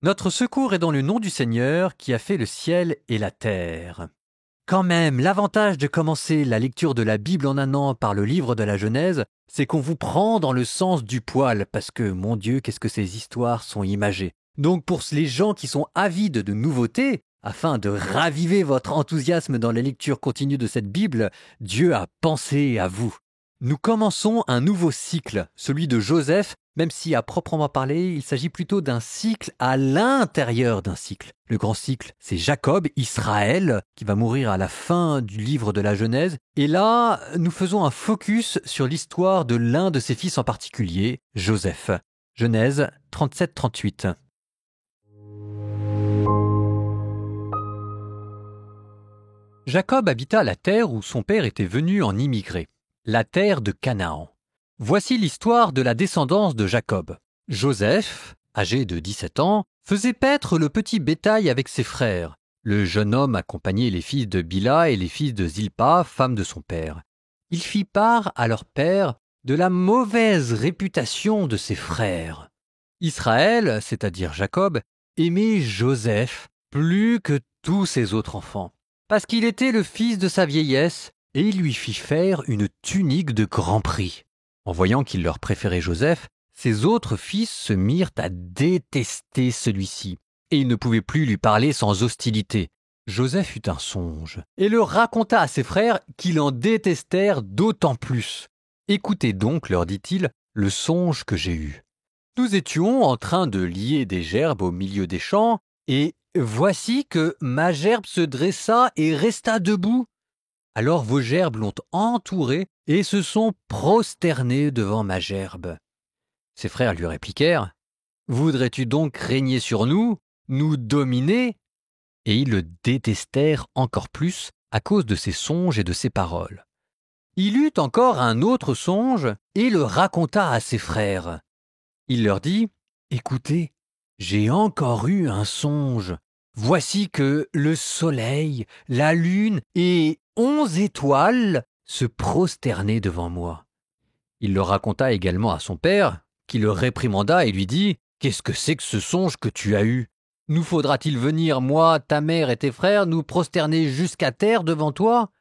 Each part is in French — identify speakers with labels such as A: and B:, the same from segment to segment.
A: Notre secours est dans le nom du Seigneur qui a fait le ciel et la terre. Quand même, l'avantage de commencer la lecture de la Bible en un an par le livre de la Genèse, c'est qu'on vous prend dans le sens du poil, parce que, mon Dieu, qu'est-ce que ces histoires sont imagées. Donc pour les gens qui sont avides de nouveautés, afin de raviver votre enthousiasme dans la lecture continue de cette Bible, Dieu a pensé à vous. Nous commençons un nouveau cycle, celui de Joseph, même si à proprement parler, il s'agit plutôt d'un cycle à l'intérieur d'un cycle. Le grand cycle, c'est Jacob, Israël, qui va mourir à la fin du livre de la Genèse. Et là, nous faisons un focus sur l'histoire de l'un de ses fils en particulier, Joseph. Genèse 37-38. Jacob habita la terre où son père était venu en immigrer, la terre de Canaan. Voici l'histoire de la descendance de Jacob. Joseph, âgé de 17 ans, faisait paître le petit bétail avec ses frères. Le jeune homme accompagnait les fils de Bila et les fils de Zilpa, femme de son père. Il fit part à leur père de la mauvaise réputation de ses frères. Israël, c'est-à-dire Jacob, aimait Joseph plus que tous ses autres enfants, parce qu'il était le fils de sa vieillesse, et il lui fit faire une tunique de grand prix. En voyant qu'il leur préférait Joseph, ses autres fils se mirent à détester celui-ci, et ils ne pouvaient plus lui parler sans hostilité. Joseph eut un songe, et le raconta à ses frères qui l'en détestèrent d'autant plus. « Écoutez donc, leur dit-il, le songe que j'ai eu. Nous étions en train de lier des gerbes au milieu des champs, et voici que ma gerbe se dressa et resta debout. Alors vos gerbes l'ont entouré et se sont prosternés devant ma gerbe. » Ses frères lui répliquèrent : « Voudrais-tu donc régner sur nous, nous dominer ?» Et ils le détestèrent encore plus à cause de ses songes et de ses paroles. Il eut encore un autre songe et le raconta à ses frères. Il leur dit : « Écoutez, j'ai encore eu un songe. Voici que le soleil, la lune et 11 étoiles se prosternaient devant moi. » Il le raconta également à son père, qui le réprimanda et lui dit : « Qu'est-ce que c'est que ce songe que tu as eu ? Nous faudra-t-il venir, moi, ta mère et tes frères, nous prosterner jusqu'à terre devant toi ?»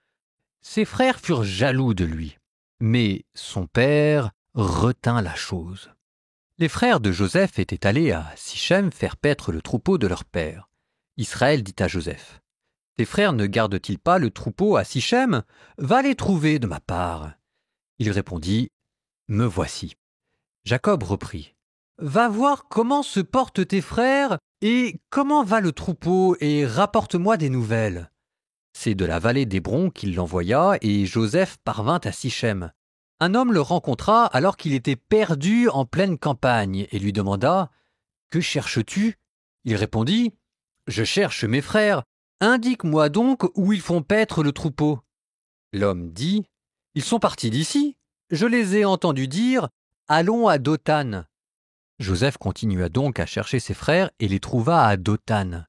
A: Ses frères furent jaloux de lui, mais son père retint la chose. Les frères de Joseph étaient allés à Sichem faire paître le troupeau de leur père. Israël dit à Joseph : « Tes frères ne gardent-ils pas le troupeau à Sichem ? Va les trouver de ma part. » Il répondit : « Me voici. » Jacob reprit : « Va voir comment se portent tes frères et comment va le troupeau et rapporte-moi des nouvelles. » C'est de la vallée d'Hébron qu'il l'envoya et Joseph parvint à Sichem. Un homme le rencontra alors qu'il était perdu en pleine campagne et lui demanda : « Que cherches-tu ? » Il répondit : « Je cherche mes frères. Indique-moi donc où ils font paître le troupeau. » L'homme dit : « Ils sont partis d'ici. Je les ai entendus dire : allons à Dothan. » Joseph continua donc à chercher ses frères et les trouva à Dothan.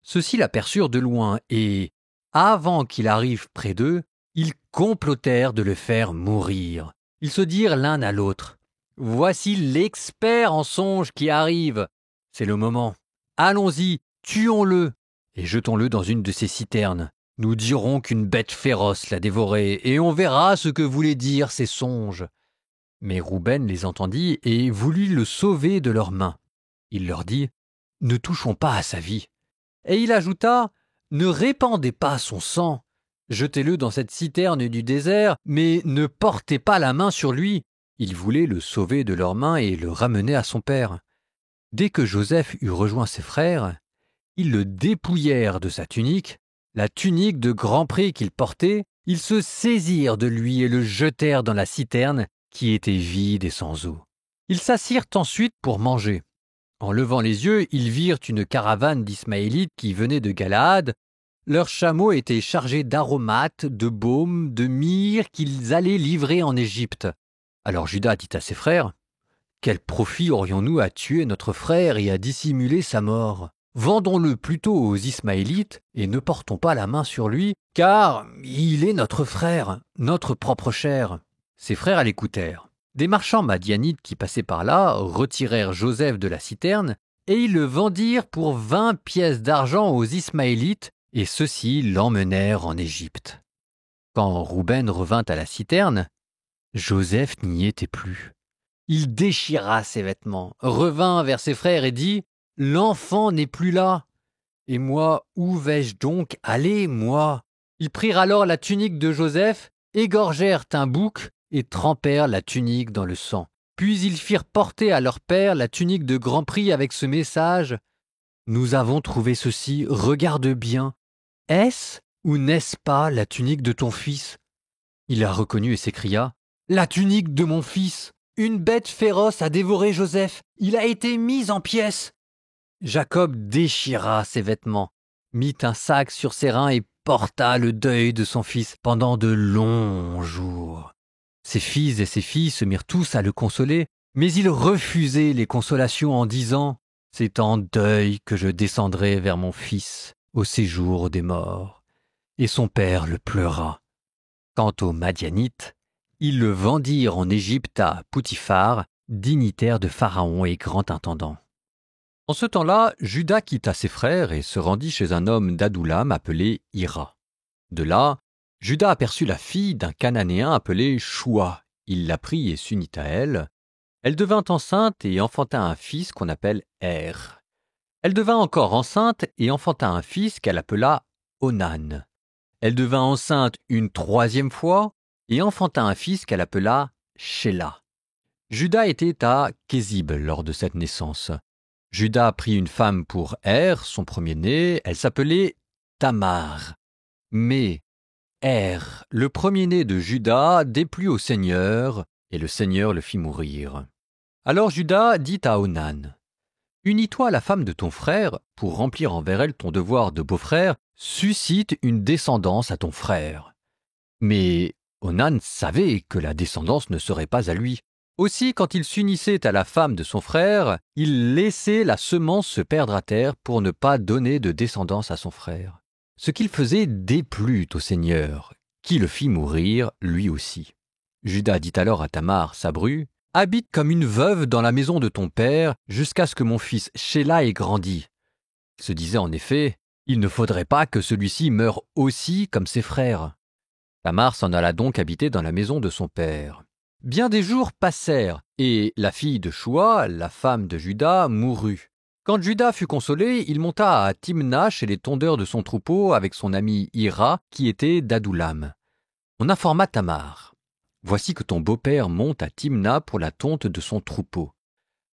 A: Ceux-ci l'aperçurent de loin et, avant qu'il arrive près d'eux, ils complotèrent de le faire mourir. Ils se dirent l'un à l'autre : « Voici l'expert en songes qui arrive. C'est le moment. Allons-y, tuons-le et jetons-le dans une de ces citernes. Nous dirons qu'une bête féroce l'a dévoré et on verra ce que voulaient dire ces songes. » Mais Rouben les entendit et voulut le sauver de leurs mains. Il leur dit : « Ne touchons pas à sa vie. » Et il ajouta : « Ne répandez pas son sang. Jetez-le dans cette citerne du désert, mais ne portez pas la main sur lui. » Ils voulaient le sauver de leurs mains et le ramener à son père. Dès que Joseph eut rejoint ses frères, ils le dépouillèrent de sa tunique, la tunique de grand prix qu'il portait. Ils se saisirent de lui et le jetèrent dans la citerne qui était vide et sans eau. Ils s'assirent ensuite pour manger. En levant les yeux, ils virent une caravane d'Ismaélites qui venait de Galaad. Leurs chameaux étaient chargés d'aromates, de baumes, de myrrhe qu'ils allaient livrer en Égypte. Alors Juda dit à ses frères : « Quel profit aurions-nous à tuer notre frère et à dissimuler sa mort ? Vendons-le plutôt aux Ismaélites et ne portons pas la main sur lui, car il est notre frère, notre propre chair. » Ses frères l'écoutèrent. Des marchands madianites qui passaient par là retirèrent Joseph de la citerne et ils le vendirent pour 20 pièces d'argent aux Ismaélites, et ceux-ci l'emmenèrent en Égypte. Quand Rouben revint à la citerne, Joseph n'y était plus. Il déchira ses vêtements, revint vers ses frères et dit « L'enfant n'est plus là. Et moi, où vais-je donc aller, moi ?» Ils prirent alors la tunique de Joseph, égorgèrent un bouc et trempèrent la tunique dans le sang. Puis ils firent porter à leur père la tunique de grand prix avec ce message « Nous avons trouvé ceci, regarde bien. Est-ce ou n'est-ce pas la tunique de ton fils ?» Il la reconnut et s'écria « La tunique de mon fils ! Une bête féroce a dévoré Joseph, il a été mis en pièces. » Jacob déchira ses vêtements, mit un sac sur ses reins et porta le deuil de son fils pendant de longs jours. Ses fils et ses filles se mirent tous à le consoler, mais il refusait les consolations en disant « C'est en deuil que je descendrai vers mon fils au séjour des morts. » Et son père le pleura. Quant aux Madianites, ils le vendirent en Égypte à Poutifar, dignitaire de Pharaon et grand intendant. En ce temps-là, Juda quitta ses frères et se rendit chez un homme d'Adoulam appelé Hira. De là, Juda aperçut la fille d'un Cananéen appelé Choua. Il la prit et s'unit à elle. Elle devint enceinte et enfanta un fils qu'on appelle Er. Elle devint encore enceinte et enfanta un fils qu'elle appela Onan. Elle devint enceinte une troisième fois et enfanta un fils qu'elle appela Shéla. Juda était à Kézib lors de cette naissance. Juda prit une femme pour Er, son premier-né, elle s'appelait Tamar. Mais Er, le premier-né de Juda, déplut au Seigneur, et le Seigneur le fit mourir. Alors Juda dit à Onan, « Unis-toi à la femme de ton frère, pour remplir envers elle ton devoir de beau-frère, suscite une descendance à ton frère. » Mais Onan savait que la descendance ne serait pas à lui. Aussi, quand il s'unissait à la femme de son frère, il laissait la semence se perdre à terre pour ne pas donner de descendance à son frère. Ce qu'il faisait déplut au Seigneur, qui le fit mourir lui aussi. Juda dit alors à Tamar, sa bru, « Habite comme une veuve dans la maison de ton père, jusqu'à ce que mon fils Shéla ait grandi. » Il se disait en effet, « Il ne faudrait pas que celui-ci meure aussi comme ses frères. » Tamar s'en alla donc habiter dans la maison de son père. Bien des jours passèrent, et la fille de Choua, la femme de Juda, mourut. Quand Juda fut consolé, il monta à Timna chez les tondeurs de son troupeau avec son ami Hira, qui était d'Adoulam. On informa Tamar. « Voici que ton beau-père monte à Timna pour la tonte de son troupeau. »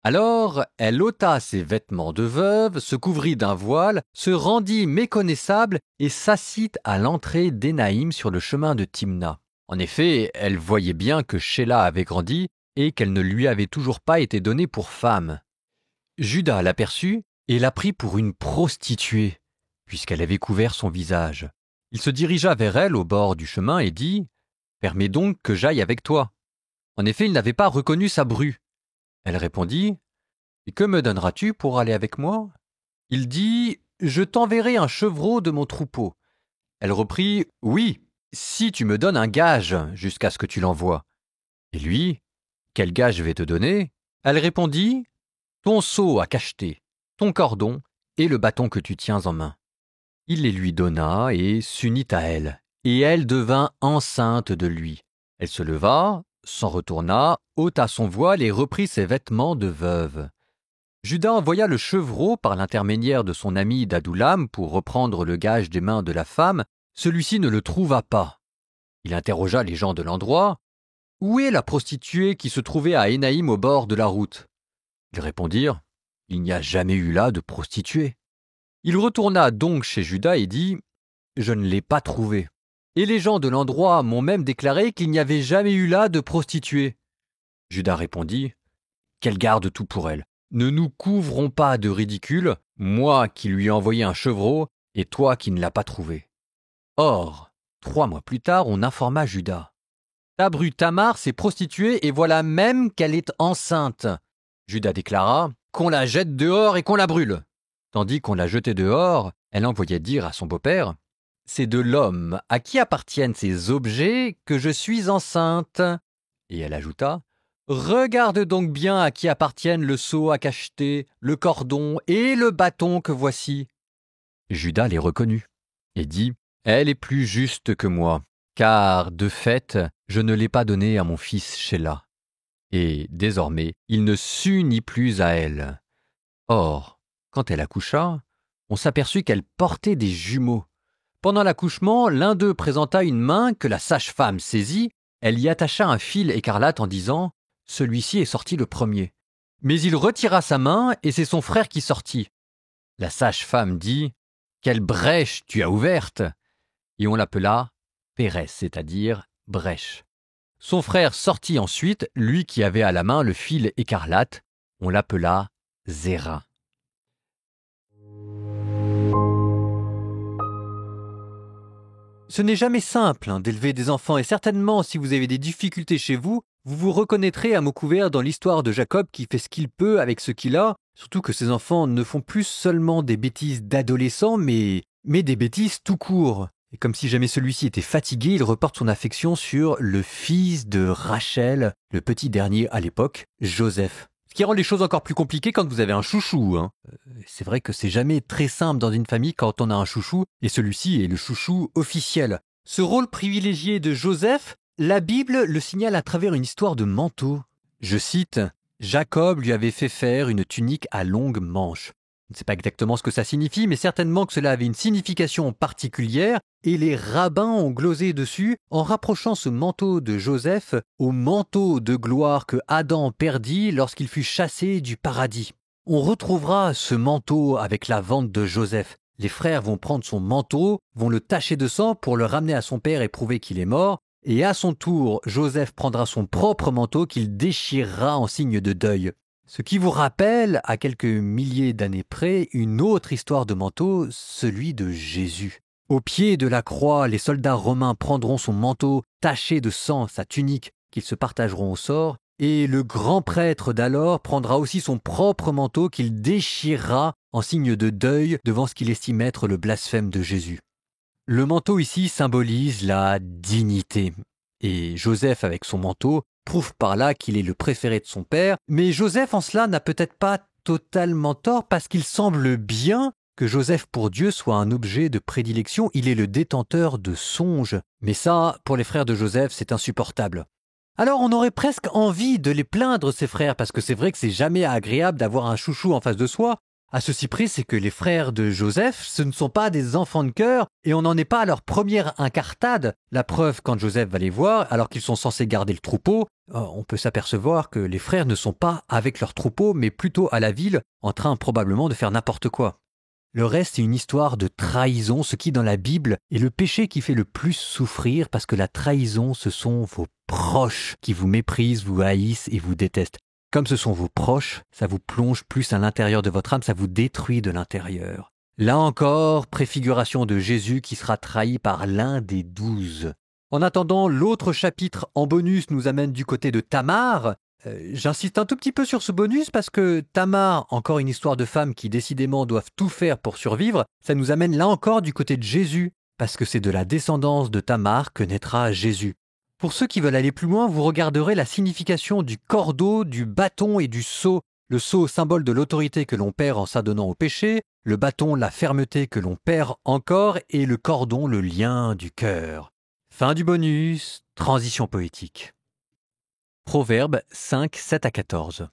A: Alors elle ôta ses vêtements de veuve, se couvrit d'un voile, se rendit méconnaissable et s'assit à l'entrée d'Énaïm sur le chemin de Timna. En effet, elle voyait bien que Shéla avait grandi et qu'elle ne lui avait toujours pas été donnée pour femme. Juda l'aperçut et la prit pour une prostituée, puisqu'elle avait couvert son visage. Il se dirigea vers elle au bord du chemin et dit « Permets donc que j'aille avec toi. » En effet, il n'avait pas reconnu sa bru. Elle répondit « Et que me donneras-tu pour aller avec moi ?» Il dit « Je t'enverrai un chevreau de mon troupeau. » Elle reprit « Oui, si tu me donnes un gage jusqu'à ce que tu l'envoies. » Et lui « Quel gage vais-je te donner ?» Elle répondit « Ton seau à cacheter, ton cordon et le bâton que tu tiens en main. » Il les lui donna et s'unit à elle, et elle devint enceinte de lui. Elle se leva, s'en retourna, ôta son voile et reprit ses vêtements de veuve. Juda envoya le chevreau par l'intermédiaire de son ami d'Adoulam pour reprendre le gage des mains de la femme. Celui-ci ne le trouva pas. Il interrogea les gens de l'endroit. « Où est la prostituée qui se trouvait à Énaïm au bord de la route ?» Ils répondirent « Il n'y a jamais eu là de prostituée. » Il retourna donc chez Juda et dit « Je ne l'ai pas trouvée. Et les gens de l'endroit m'ont même déclaré qu'il n'y avait jamais eu là de prostituée. » Juda répondit « Qu'elle garde tout pour elle. Ne nous couvrons pas de ridicule, moi qui lui ai envoyé un chevreau et toi qui ne l'as pas trouvé. » Or, 3 mois plus tard, on informa Juda. « Ta bru Tamar s'est prostituée et voilà même qu'elle est enceinte. » Juda déclara « Qu'on la jette dehors et qu'on la brûle. » Tandis qu'on la jetait dehors, elle envoyait dire à son beau-père « C'est de l'homme à qui appartiennent ces objets que je suis enceinte. » Et elle ajouta « Regarde donc bien à qui appartiennent le seau à cacheter, le cordon et le bâton que voici. » Judas les reconnut et dit : « Elle est plus juste que moi, car de fait, je ne l'ai pas donnée à mon fils Shéla. » Et désormais, il ne s'unit plus à elle. Or, quand elle accoucha, on s'aperçut qu'elle portait des jumeaux. Pendant l'accouchement, l'un d'eux présenta une main que la sage-femme saisit. Elle y attacha un fil écarlate en disant : « Celui-ci est sorti le premier. » Mais il retira sa main et c'est son frère qui sortit. La sage-femme dit : « Quelle brèche tu as ouverte !» Et on l'appela Pérès, c'est-à-dire brèche. Son frère sortit ensuite, lui qui avait à la main le fil écarlate. On l'appela Zéra. Ce n'est jamais simple d'élever des enfants et certainement si vous avez des difficultés chez vous, vous vous reconnaîtrez à mot couvert dans l'histoire de Jacob qui fait ce qu'il peut avec ce qu'il a, surtout que ses enfants ne font plus seulement des bêtises d'adolescents mais des bêtises tout court. Et comme si jamais celui-ci était fatigué, il reporte son affection sur le fils de Rachel, le petit dernier à l'époque, Joseph. Ce qui rend les choses encore plus compliquées quand vous avez un chouchou. C'est vrai que c'est jamais très simple dans une famille quand on a un chouchou, et celui-ci est le chouchou officiel. Ce rôle privilégié de Joseph, la Bible le signale à travers une histoire de manteau. Je cite : « Jacob lui avait fait faire une tunique à longues manches. » Je ne sais pas exactement ce que ça signifie, mais certainement que cela avait une signification particulière, et les rabbins ont glosé dessus en rapprochant ce manteau de Joseph au manteau de gloire que Adam perdit lorsqu'il fut chassé du paradis. On retrouvera ce manteau avec la vente de Joseph. Les frères vont prendre son manteau, vont le tacher de sang pour le ramener à son père et prouver qu'il est mort, et à son tour, Joseph prendra son propre manteau qu'il déchirera en signe de deuil. Ce qui vous rappelle, à quelques milliers d'années près, une autre histoire de manteau, celui de Jésus. Au pied de la croix, les soldats romains prendront son manteau, taché de sang, sa tunique, qu'ils se partageront au sort, et le grand prêtre d'alors prendra aussi son propre manteau qu'il déchirera en signe de deuil devant ce qu'il estime être le blasphème de Jésus. Le manteau ici symbolise la dignité. Et Joseph, avec son manteau, prouve par là qu'il est le préféré de son père, mais Joseph en cela n'a peut-être pas totalement tort parce qu'il semble bien que Joseph pour Dieu soit un objet de prédilection, il est le détenteur de songes. Mais ça, pour les frères de Joseph, c'est insupportable. Alors on aurait presque envie de les plaindre, ces frères, parce que c'est vrai que c'est jamais agréable d'avoir un chouchou en face de soi. À ceci près, c'est que les frères de Joseph, ce ne sont pas des enfants de cœur et on n'en est pas à leur première incartade. La preuve, quand Joseph va les voir, alors qu'ils sont censés garder le troupeau, on peut s'apercevoir que les frères ne sont pas avec leur troupeau, mais plutôt à la ville, en train probablement de faire n'importe quoi. Le reste est une histoire de trahison, ce qui dans la Bible est le péché qui fait le plus souffrir parce que la trahison, ce sont vos proches qui vous méprisent, vous haïssent et vous détestent. Comme ce sont vos proches, ça vous plonge plus à l'intérieur de votre âme, ça vous détruit de l'intérieur. Là encore, préfiguration de Jésus qui sera trahi par l'un des 12. En attendant, l'autre chapitre en bonus nous amène du côté de Tamar. J'insiste un tout petit peu sur ce bonus parce que Tamar, encore une histoire de femmes qui décidément doivent tout faire pour survivre, ça nous amène là encore du côté de Jésus, parce que c'est de la descendance de Tamar que naîtra Jésus. Pour ceux qui veulent aller plus loin, vous regarderez la signification du cordeau, du bâton et du sceau. Le sceau, symbole de l'autorité que l'on perd en s'adonnant au péché, le bâton, la fermeté que l'on perd encore, et le cordon, le lien du cœur. Fin du bonus, transition poétique. Proverbe 5, 7 à 14.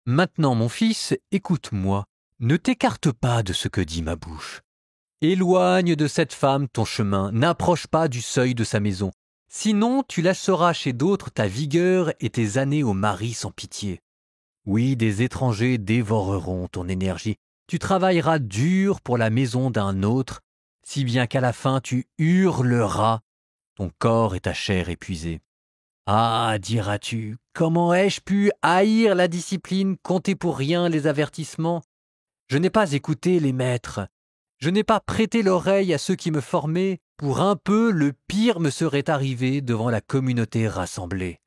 A: Maintenant, mon fils, écoute-moi, ne t'écarte pas de ce que dit ma bouche. Éloigne de cette femme ton chemin, n'approche pas du seuil de sa maison. Sinon, tu lâcheras chez d'autres ta vigueur et tes années au mari sans pitié. Oui, des étrangers dévoreront ton énergie. Tu travailleras dur pour la maison d'un autre, si bien qu'à la fin tu hurleras, ton corps et ta chair épuisés. Ah, diras-tu, comment ai-je pu haïr la discipline, compter pour rien les avertissements? Je n'ai pas écouté les maîtres. Je n'ai pas prêté l'oreille à ceux qui me formaient. Pour un peu, le pire me serait arrivé devant la communauté rassemblée.